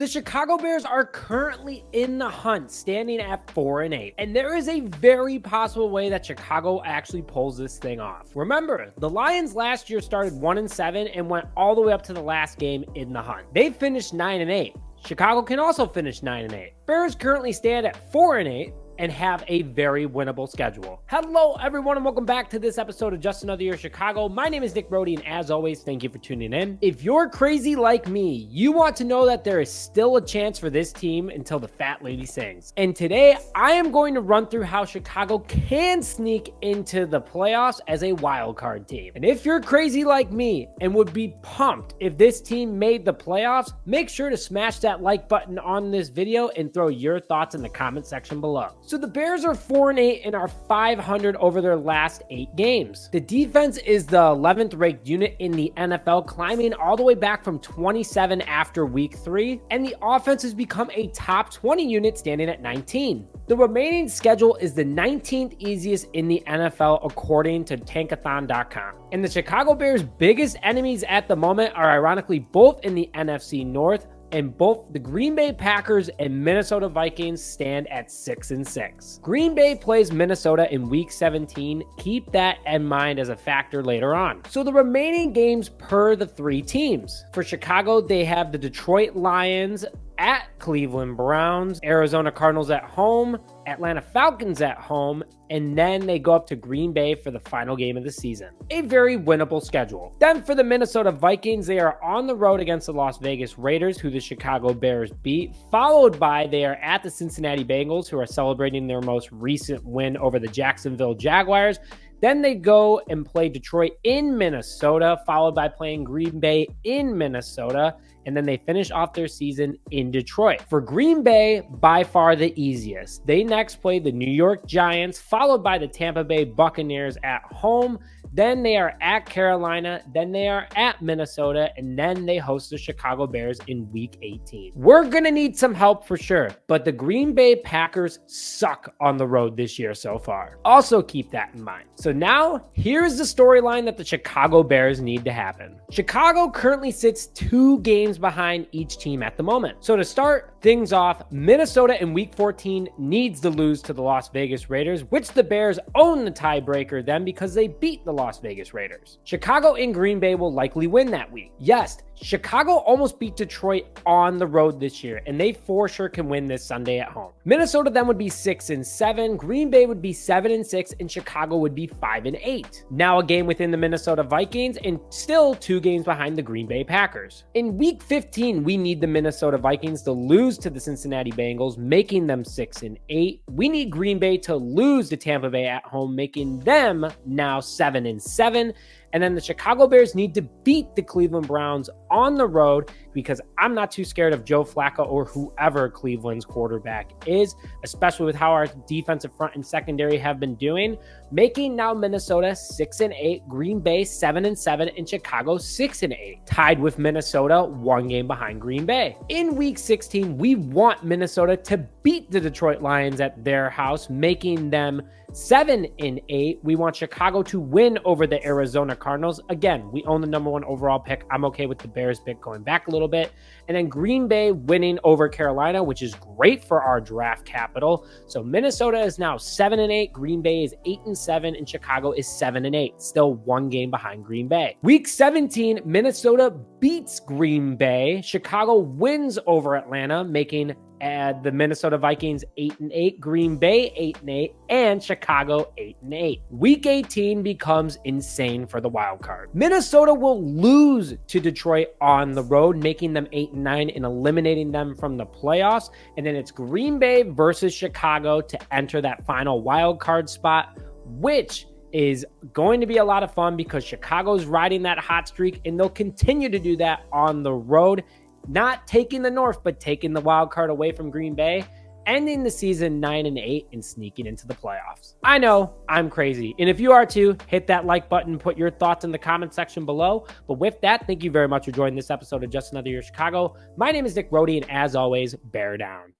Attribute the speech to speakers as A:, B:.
A: The Chicago Bears are currently in the hunt, standing at 4-8, and there is a very possible way that Chicago actually pulls this thing off. Remember, the Lions last year started 1-7 and went all the way up to the last game in the hunt. They finished 9-8. Chicago can also finish 9-8. Bears currently stand at 4-8 and have a very winnable schedule. Hello, everyone, and welcome back to this episode of Just Another Year Chicago. My name is Nick Brody, and as always, thank you for tuning in. If you're crazy like me, you want to know that there is still a chance for this team until the fat lady sings. And today, I am going to run through how Chicago can sneak into the playoffs as a wild card team. And if you're crazy like me and would be pumped if this team made the playoffs, make sure to smash that like button on this video and throw your thoughts in the comment section below. So the Bears are 4-8 and are 500 over their last 8 games. The defense is the 11th ranked unit in the NFL, climbing all the way back from 27 after week 3, and the offense has become a top 20 unit, standing at 19. The remaining schedule is the 19th easiest in the NFL according to Tankathon.com. And the Chicago Bears' biggest enemies at the moment are ironically both in the NFC North, and both the Green Bay Packers and Minnesota Vikings stand at 6-6. Green Bay plays Minnesota in week 17. Keep that in mind as a factor later on. So the remaining games per the 3 teams. For Chicago, they have the Detroit Lions at Cleveland Browns, Arizona Cardinals at home, Atlanta Falcons at home, and then they go up to Green Bay for the final game of the season. A very winnable schedule. Then for the Minnesota Vikings, they are on the road against the Las Vegas Raiders, who the Chicago Bears beat, followed by they are at the Cincinnati Bengals, who are celebrating their most recent win over the Jacksonville Jaguars. Then they go and play Detroit in Minnesota, followed by playing Green Bay in Minnesota, and then they finish off their season in Detroit. For Green Bay, by far the easiest. They next play the New York Giants, followed by the Tampa Bay Buccaneers at home. Then they are at Carolina, then they are at Minnesota, and then they host the Chicago Bears in week 18. We're going to need some help for sure, but the Green Bay Packers suck on the road this year so far. Also keep that in mind. So now, here's the storyline that the Chicago Bears need to happen. Chicago currently sits 2 games behind each team at the moment. So to start things off, Minnesota in week 14 needs to lose to the Las Vegas Raiders, which the Bears own the tiebreaker then because they beat the Las Vegas Raiders. Chicago and Green Bay will likely win that week. Yes, Chicago almost beat Detroit on the road this year, and they for sure can win this Sunday at home. Minnesota then would be 6-7, Green Bay would be 7-6, and Chicago would be 5-8. Now a game within the Minnesota Vikings, and still 2 games behind the Green Bay Packers. In week 15, we need the Minnesota Vikings to lose to the Cincinnati Bengals, making them 6-8. We need Green Bay to lose to Tampa Bay at home, making them now 7-7. And then the Chicago Bears need to beat the Cleveland Browns on the road, because I'm not too scared of Joe Flacco or whoever Cleveland's quarterback is, especially with how our defensive front and secondary have been doing, making now Minnesota 6-8, Green Bay 7-7, and Chicago 6-8, tied with Minnesota 1 game behind Green Bay. In week 16, we want Minnesota to beat the Detroit Lions at their house, making them 7-8. We want Chicago to win over the Arizona Cardinals. Again, we own the #1 overall pick. I'm okay with the Bears pick going back a little bit. And then Green Bay winning over Carolina, which is great for our draft capital. So Minnesota is now 7-8, Green Bay is 8-7, and Chicago is 7-8, still 1 game behind Green Bay. Week 17, Minnesota beats Green Bay. Chicago wins over Atlanta, making the Minnesota Vikings 8-8, Green Bay 8-8, and Chicago 8-8. Week 18 becomes insane for the wild card. Minnesota will lose to Detroit on the road, making them 8-9 and eliminating them from the playoffs. And then it's Green Bay versus Chicago to enter that final wild card spot, which is going to be a lot of fun because Chicago's riding that hot streak, and they'll continue to do that on the road. Not taking the North, but taking the wild card away from Green Bay, ending the season 9-8 and sneaking into the playoffs. I know, I'm crazy. And if you are too, hit that like button, put your thoughts in the comment section below. But with that, thank you very much for joining this episode of Just Another Year Chicago. My name is Nick Brody, and as always, bear down.